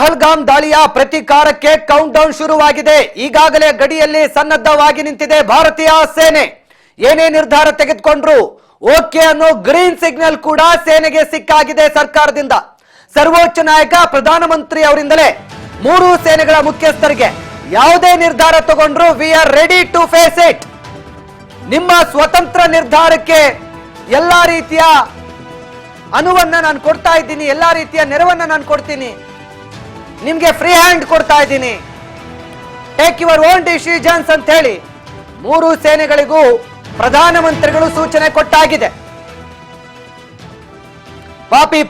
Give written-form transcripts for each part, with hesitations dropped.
ಪಹಲ್ಗಾಮ್ ದಾಳಿಯ ಪ್ರತೀಕಾರಕ್ಕೆ count down ಶುರುವಾಗಿದೆ. ಈಗಾಗಲೇ ಗಡಿಯಲ್ಲಿ ಸನ್ನದ್ಧವಾಗಿ ನಿಂತಿದೆ ಭಾರತೀಯ ಸೇನೆ. ಏನೇ ನಿರ್ಧಾರ ತೆಗೆದುಕೊಂಡ್ರು ಓಕೆ ಅನ್ನೋ ಗ್ರೀನ್ ಸಿಗ್ನಲ್ ಕೂಡ ಸೇನೆಗೆ ಸಿಕ್ಕಾಗಿದೆ ಸರ್ಕಾರದಿಂದ. ಸರ್ವೋಚ್ಚ ನಾಯಕ ಪ್ರಧಾನಮಂತ್ರಿ ಅವರಿಂದಲೇ ಮೂರು ಸೇನೆಗಳ ಮುಖ್ಯಸ್ಥರಿಗೆ ಯಾವುದೇ ನಿರ್ಧಾರ ತಗೊಂಡ್ರು we are ready to face it. ನಿಮ್ಮ ಸ್ವತಂತ್ರ ನಿರ್ಧಾರಕ್ಕೆ ಎಲ್ಲಾ ರೀತಿಯ ಅನುವನ್ನ ನಾನು ಕೊಡ್ತಾ ಇದ್ದೀನಿ, ಎಲ್ಲಾ ರೀತಿಯ ನೆರವನ್ನ ನಾನು ಕೊಡ್ತೀನಿ, ನಿಮ್ಗೆ ಫ್ರೀ ಹ್ಯಾಂಡ್ ಕೊಡ್ತಾ ಇದ್ದೀನಿ, ಟೇಕ್ ಯುವರ್ ಓನ್ ಡಿಸಿಷನ್ಸ್ ಅಂತ ಹೇಳಿ ಮೂರು ಸೇನೆಗಳಿಗೂ ಪ್ರಧಾನಮಂತ್ರಿಗಳು ಸೂಚನೆ ಕೊಟ್ಟಾಗಿದೆ.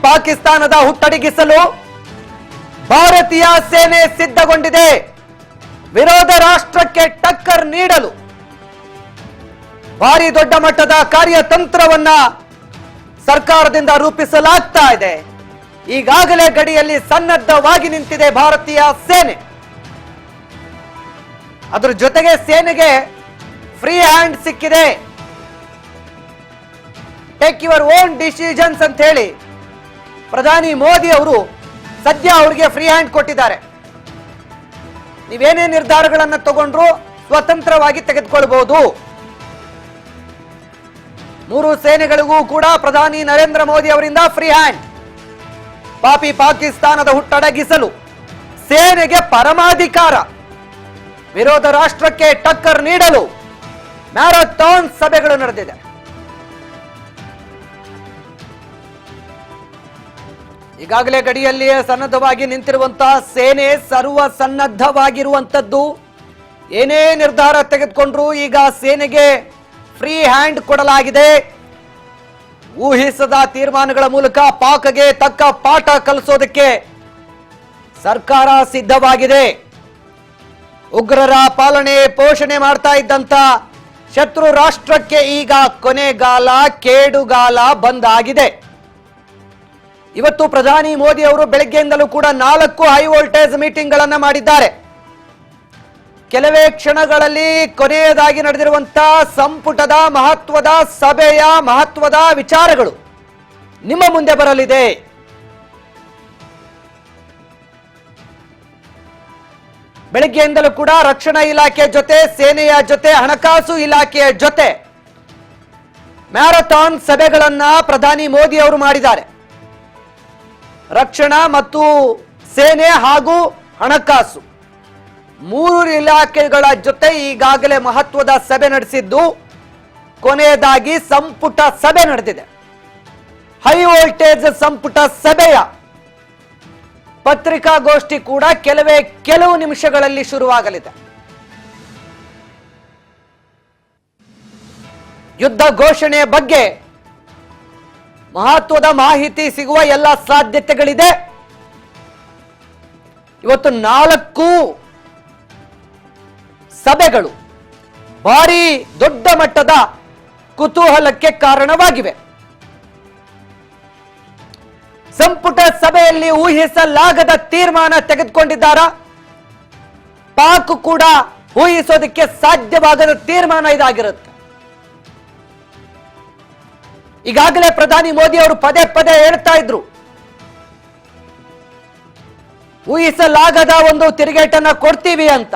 ಪಾಕಿಸ್ತಾನದ ಹುಟ್ಟಡಗಿಸಲು ಭಾರತೀಯ ಸೇನೆ ಸಿದ್ಧಗೊಂಡಿದೆ. ವಿರೋಧ ರಾಷ್ಟ್ರಕ್ಕೆ ಟಕ್ಕರ್ ನೀಡಲು ಭಾರಿ ದೊಡ್ಡ ಮಟ್ಟದ ಕಾರ್ಯತಂತ್ರವನ್ನ ಸರ್ಕಾರದಿಂದ ರೂಪಿಸಲಾಗ್ತಾ ಇದೆ. ಈಗಾಗಲೇ ಗಡಿಯಲ್ಲಿ ಸನ್ನದ್ಧವಾಗಿ ನಿಂತಿದೆ ಭಾರತೀಯ ಸೇನೆ. ಅದರ ಜೊತೆಗೆ ಸೇನೆಗೆ ಫ್ರೀ ಹ್ಯಾಂಡ್ ಸಿಕ್ಕಿದೆ. ಟೇಕ್ ಯುವರ್ ಓನ್ ಡಿಸಿಷನ್ಸ್ ಅಂತ ಹೇಳಿ ಪ್ರಧಾನಿ ಮೋದಿ ಅವರು ಸದ್ಯ ಅವರಿಗೆ ಫ್ರೀ ಹ್ಯಾಂಡ್ ಕೊಟ್ಟಿದ್ದಾರೆ. ನೀವೇನೇ ನಿರ್ಧಾರಗಳನ್ನು ತಗೊಂಡ್ರು ಸ್ವತಂತ್ರವಾಗಿ ತೆಗೆದುಕೊಳ್ಳಬಹುದು. ಮೂರು ಸೇನೆಗಳಿಗೂ ಕೂಡ ಪ್ರಧಾನಿ ನರೇಂದ್ರ ಮೋದಿ ಅವರಿಂದ ಫ್ರೀ ಹ್ಯಾಂಡ್. ಪಾಕಿಸ್ತಾನದ ಹುಟ್ಟಡಗಿಸಲು ಸೇನೆಗೆ ಪರಮಾಧಿಕಾರ. ವಿರೋಧ ರಾಷ್ಟ್ರಕ್ಕೆ ಟಕ್ಕರ್ ನೀಡಲು ಮ್ಯಾರಥಾನ್ ಸಭೆಗಳು ನಡೆದಿದೆ. ಈಗಾಗಲೇ ಗಡಿಯಲ್ಲಿ ಸನ್ನದ್ಧವಾಗಿ ನಿಂತಿರುವಂತಹ ಸೇನೆ ಸರ್ವ ಸನ್ನದ್ಧವಾಗಿರುವಂತದ್ದು. ಏನೇ ನಿರ್ಧಾರ ತೆಗೆದುಕೊಂಡ್ರು ಈಗ ಸೇನೆಗೆ ಫ್ರೀ ಹ್ಯಾಂಡ್ ಕೊಡಲಾಗಿದೆ. ಊಹಿಸದ ತೀರ್ಮಾನಗಳ ಮೂಲಕ ಪಾಕ್ಗೆ ತಕ್ಕ ಪಾಠ ಕಲಿಸೋದಕ್ಕೆ ಸರ್ಕಾರ ಸಿದ್ಧವಾಗಿದೆ. ಉಗ್ರರ ಪಾಲನೆ ಪೋಷಣೆ ಮಾಡ್ತಾ ಇದ್ದಂತ ಶತ್ರು ರಾಷ್ಟ್ರಕ್ಕೆ ಈಗ ಕೊನೆಗಾಲ, ಕೇಡುಗಾಲ ಬಂದಾಗಿದೆ. ಇವತ್ತು ಪ್ರಧಾನಿ ಮೋದಿ ಅವರು ಬೆಳಗ್ಗೆಯಿಂದಲೂ ಕೂಡ 4 ಹೈ ವೋಲ್ಟೇಜ್ ಮೀಟಿಂಗ್ ಗಳನ್ನ ಮಾಡಿದ್ದಾರೆ. ಕೆಲವೇ ಕ್ಷಣಗಳಲ್ಲಿ ಕೊನೆಯದಾಗಿ ನಡೆದಿರುವಂತಹ ಸಂಪುಟದ ಮಹತ್ವದ ಸಭೆಯ ಮಹತ್ವದ ವಿಚಾರಗಳು ನಿಮ್ಮ ಮುಂದೆ ಬರಲಿದೆ. ಬೆಳಗ್ಗೆಯಿಂದಲೂ ಕೂಡ ರಕ್ಷಣಾ ಇಲಾಖೆ ಜೊತೆ, ಸೇನೆಯ ಜೊತೆ, ಹಣಕಾಸು ಇಲಾಖೆಯ ಜೊತೆ ಮ್ಯಾರಥಾನ್ ಸಭೆಗಳನ್ನ ಪ್ರಧಾನಿ ಮೋದಿ ಅವರು ಮಾಡಿದ್ದಾರೆ. ರಕ್ಷಣಾ ಮತ್ತು ಸೇನೆ ಹಾಗೂ ಹಣಕಾಸು ಮೂರು ಇಲಾಖೆಗಳ ಜೊತೆ ಈಗಾಗಲೇ ಮಹತ್ವದ ಸಭೆ ನಡೆಸಿದ್ದು, ಕೊನೆಯದಾಗಿ ಸಂಪುಟ ಸಭೆ ನಡೆದಿದೆ. ಹೈ ವೋಲ್ಟೇಜ್ ಸಂಪುಟ ಸಭೆಯ ಪತ್ರಿಕಾಗೋಷ್ಠಿ ಕೂಡ ಕೆಲವು ನಿಮಿಷಗಳಲ್ಲಿ ಶುರುವಾಗಲಿದೆ. ಯುದ್ಧ ಘೋಷಣೆಯ ಬಗ್ಗೆ ಮಹತ್ವದ ಮಾಹಿತಿ ಸಿಗುವ ಎಲ್ಲ ಸಾಧ್ಯತೆಗಳಿದೆ. ಇವತ್ತು 4 ಸಭೆಗಳು ಭಾರಿ ದೊಡ್ಡ ಮಟ್ಟದ ಕುತೂಹಲಕ್ಕೆ ಕಾರಣವಾಗಿವೆ. ಸಂಪುಟ ಸಭೆಯಲ್ಲಿ ಊಹಿಸಲಾಗದ ತೀರ್ಮಾನ ತೆಗೆದುಕೊಂಡಿದ್ದಾರಾ? ಪಾಕ್ ಕೂಡ ಊಹಿಸೋದಕ್ಕೆ ಸಾಧ್ಯವಾಗದ ತೀರ್ಮಾನ ಇದಾಗಿರುತ್ತೆ. ಈಗಾಗಲೇ ಪ್ರಧಾನಿ ಮೋದಿ ಅವರು ಪದೇ ಪದೇ ಹೇಳ್ತಾ ಇದ್ರು, ಊಹಿಸಲಾಗದ ಒಂದು ತಿರುಗೇಟನ್ನ ಕೊಡ್ತೀವಿ ಅಂತ.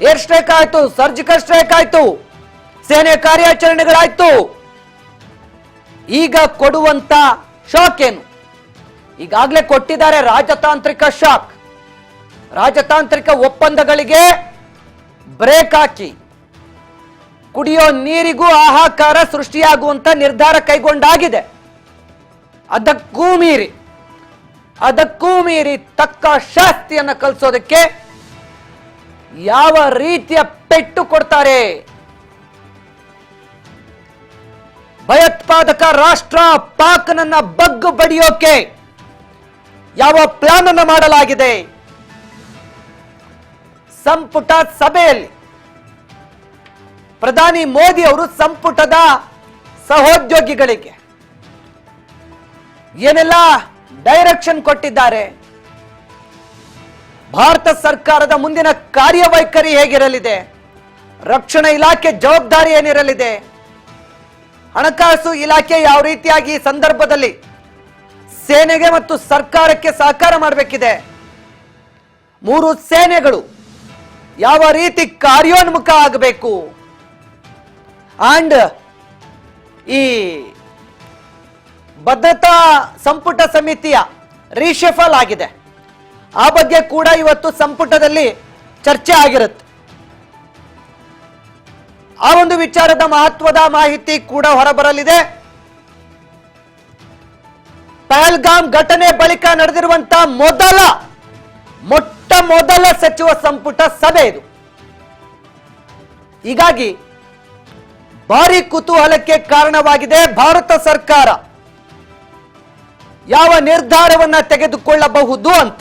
ಏರ್ ಸ್ಟ್ರೈಕ್ ಆಯ್ತು, ಸರ್ಜಿಕಲ್ ಸ್ಟ್ರೈಕ್ ಆಯ್ತು, ಸೇನೆ ಕಾರ್ಯಾಚರಣೆಗಳಾಯ್ತು. ಈಗ ಕೊಡುವಂತ ಶಾಕ್ ಏನು? ಈಗಾಗಲೇ ಕೊಟ್ಟಿದ್ದಾರೆ ರಾಜತಾಂತ್ರಿಕ ಶಾಕ್. ರಾಜತಾಂತ್ರಿಕ ಒಪ್ಪಂದಗಳಿಗೆ ಬ್ರೇಕ್ ಹಾಕಿ ಕುಡಿಯೋ ನೀರಿಗೂ ಹಾಹಾಕಾರ ಸೃಷ್ಟಿಯಾಗುವಂತ ನಿರ್ಧಾರ ಕೈಗೊಂಡಾಗಿದೆ. ಅದಕ್ಕೂ ಮೀರಿ ತಕ್ಕ ಶಾಸ್ತಿಯನ್ನು ಕಲಿಸೋದಕ್ಕೆ ಯಾವ ರೀತಿಯ ಪೆಟ್ಟು ಕೊಡ್ತಾರೆ? ಭಯೋತ್ಪಾದಕ ರಾಷ್ಟ್ರ ಪಾಕ್ನನ್ನ ಬಗ್ಗು ಬಡಿಯೋಕೆ ಯಾವ ಪ್ಲಾನ್ ಅನ್ನು ಮಾಡಲಾಗಿದೆ? ಸಂಪುಟ ಸಭೆಯಲ್ಲಿ ಪ್ರಧಾನಿ ಮೋದಿ ಅವರು ಸಂಪುಟದ ಸಹೋದ್ಯೋಗಿಗಳಿಗೆ ಏನೆಲ್ಲ ಡೈರೆಕ್ಷನ್ ಕೊಟ್ಟಿದ್ದಾರೆ? ಭಾರತ ಸರ್ಕಾರದ ಮುಂದಿನ ಕಾರ್ಯವೈಖರಿ ಹೇಗಿರಲಿದೆ? ರಕ್ಷಣಾ ಇಲಾಖೆ ಜವಾಬ್ದಾರಿ ಏನಿರಲಿದೆ? ಹಣಕಾಸು ಇಲಾಖೆ ಯಾವ ರೀತಿಯಾಗಿ ಈ ಸಂದರ್ಭದಲ್ಲಿ ಸೇನೆಗೆ ಮತ್ತು ಸರ್ಕಾರಕ್ಕೆ ಸಹಕಾರ ಮಾಡಬೇಕಿದೆ. ಮೂರು ಸೇನೆಗಳು ಯಾವ ರೀತಿ ಕಾರ್ಯೋನ್ಮುಖ ಆಗಬೇಕು ಅಂಡ್ ಈ ಭದ್ರತಾ ಸಂಪುಟ ಸಮಿತಿಯ ರೀಶಫಲ್ ಆಗಿದೆ. ಆ ಬಗ್ಗೆ ಕೂಡ ಇವತ್ತು ಸಂಪುಟದಲ್ಲಿ ಚರ್ಚೆ ಆಗಿರುತ್ತೆ. ಆ ಒಂದು ವಿಚಾರದ ಮಹತ್ವದ ಮಾಹಿತಿ ಕೂಡ ಹೊರಬರಲಿದೆ. ಪಹಲ್ಗಾಮ್ ಘಟನೆ ಬಳಿಕ ನಡೆದಿರುವಂತಹ ಮೊಟ್ಟ ಮೊದಲ ಸಚಿವ ಸಂಪುಟ ಸಭೆ ಇದು. ಹೀಗಾಗಿ ಭಾರಿ ಕುತೂಹಲಕ್ಕೆ ಕಾರಣವಾಗಿದೆ. ಭಾರತ ಸರ್ಕಾರ ಯಾವ ನಿರ್ಧಾರವನ್ನ ತೆಗೆದುಕೊಳ್ಳಬಹುದು ಅಂತ.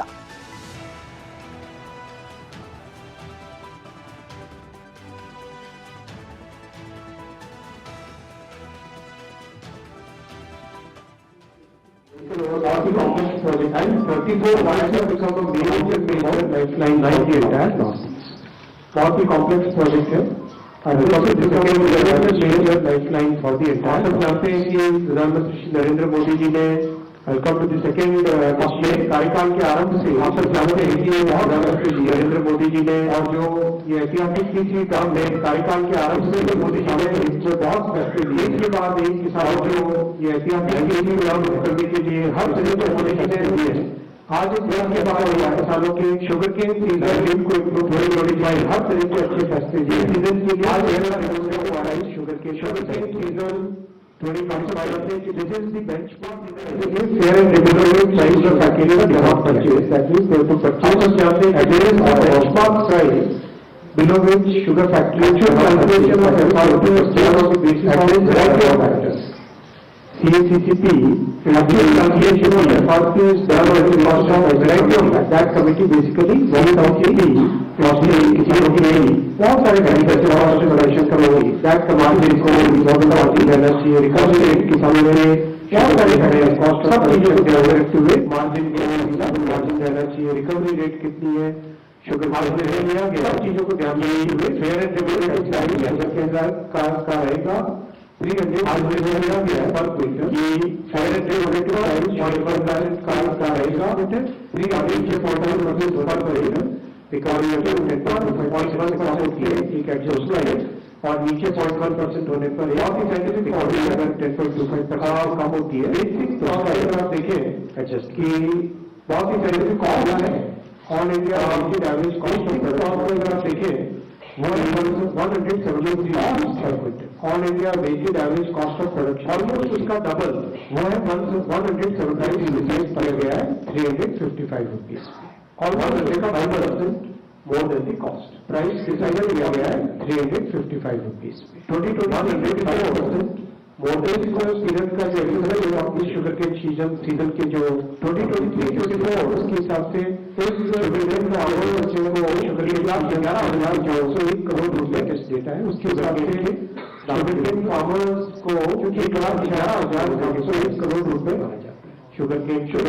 नरेंद्र मोदी जी ने वेलकम टू द सेकेंड अपने कार्यकाल के आरंभ से आप सब जानते हैं कि नरेंद्र मोदी जी ने और जो ये ऐतिहासिक थी में कार्यकाल के आरंभ से मोदी जी ने जो बहुत फैसले लिए इसके बाद एक किसान जो ये ऐतिहासिक करने के लिए हर तरह के मोदी जी ने दिए। आज इस दिन के बाद किसानों के शुगर के सीजन को इम्प्रूव होने जाए हर तरह के अच्छे फैसले दिए। सीजन के लिए आज शुगर के season 2025 this is the benchmark. It is fair and regular price of packaging that you have purchased. That means they have to purchase against the benchmark price below which sugar factory should calculation of FRP is done on the basis of variety of factors. CACCP actual calculation of FRP is done on the cost of variety of factors. That committee basically works out the बहुत सारे agriculture cost production committee that command को government of देना चाहिए recovery rate किसानों में बहुत सारे खड़े कॉस्ट सब चीजों को ध्यान में रखते हुए मार्जिन मार्जिन देना चाहिए रिकवरी रेट कितनी है शुगर मार्जिन लिया गया सब चीजों को ध्यान में रखते हुए फेयर एंड रेगुलेटरी का रहेगा 300 आज लिया गया पर क्विंटल ये फेयर एंड रेगुलेटरी का रहेगा 300 पर क्विंटल रिकवरी रेट 10.1% की एक एडजस्ट लाइन और नीचे 0.1% होने पर बहुत ही साइंटिफिक रिकवरी अगर 10.25% कम होती है बेसिक अगर आप देखें एडजस्ट की बहुत ही साइंटिफिक कॉस्ट है all India weighted average cost अगर आप देखें 173 all India weighted average cost of production almost उसका डबल वो है 175 रुपीज किया गया है 355 rupees almost 5% more than the cost. Price decided किया गया है 355 rupees. 2021 more than the cost season का जो अपनी शुगर के सीजन के जो 2023-24 उसके हिसाब से इस शुगर केन का बच्चों को शुगर के 11,401 करोड़ रुपए टेस्ट देता है उसके हिसाब से शुगर केन फार्मर्स को 1,11,401 करोड़ रुपए शुगर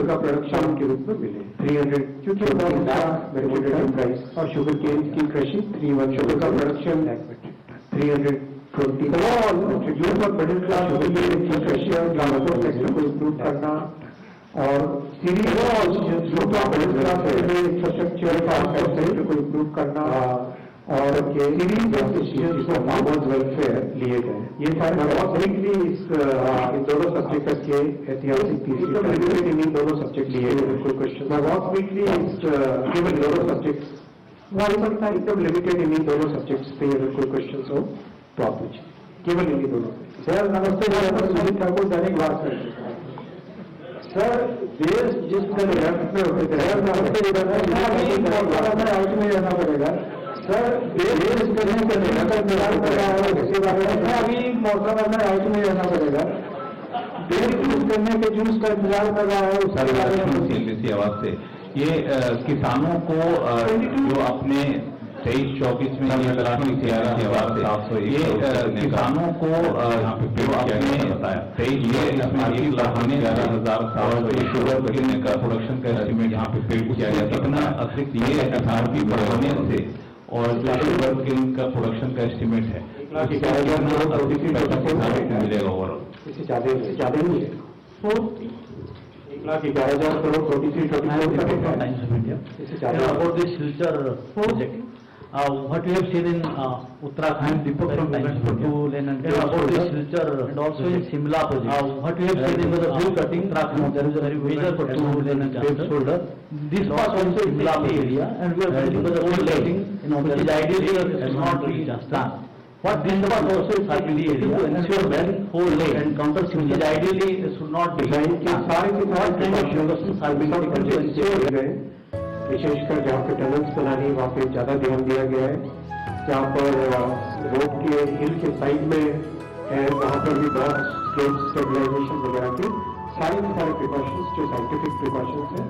का प्रोडक्शन के रूप में मिले 300 क्योंकि प्राइस और शुगर केन की कृषि 3 शुगर का production 320 middle class sugar cane की कृषि और ग्रामीण सेक्टर को इम्प्रूव करना और series middle class infrastructure sector को इम्प्रूव करना और सीरीज फार्मर्स वेलफेयर लिए गए ये सारे इस दोनों सब्जेक्ट के ऐतिहासिक इन दोनों सब्जेक्ट लिए बिल्कुल क्वेश्चन बहुत वीकली केवल दोनों सब्जेक्ट हमारे पास एकदम लिमिटेड इन दोनों सब्जेक्ट्स पे अगर कोई क्वेश्चन हो तो आप पूछिए केवल इन्हीं दोनों सर नमस्ते सुजीत ठाकुर दैनिक भास्कर सर देश जिस तरह में रहना पड़ेगा सर देश करने का निराकरण कर रहा है इसके बारे में अभी मौसम में आउट में रहना पड़ेगा देश यूज करने के जूस का इंतजार कर रहा है उसके बारे में सीएलबीसी आवाज से ये किसानों को जो अपने 23-24 में ये किसानों को जो अपने 23-24 शुगर का प्रोडक्शन का एस्टिमेट यहाँ पे पेड़ किया गया कितना अतिरिक्त ये एफआरपी बढ़ाने से और जो शुगर केन का प्रोडक्शन का एस्टिमेट है मिलेगा ओवरऑल इससे ज्यादा नहीं है 11,000 करोड़ 23-24 Times of India. इससे And ज्यादा about this Silchar project, what we have seen in Uttarakhand, Deepak from Times of India. And about this Silchar and also in Simla project, what we have seen in the hill cutting, there is a very major for 2 lane and paved shoulder. This was also in Simla area, and we are building the whole lane, which is ideally has not been done. What this was also is Harpindi area, to ensure well whole lane and counter Simla, ideally should not be design के सारे के सारे What kind of precautions are being सब taken to कुछ ensure किए गए, विशेषकर जहाँ पे टनल्स बनानी है वहाँ पे ज्यादा ध्यान दिया गया है, जहाँ पर रोड के हिल के साइड में है वहाँ पर भी बहुत स्टेबलाइजेशन वगैरह के सारे प्रिकॉशंस जो साइंटिफिक प्रिकॉशंस है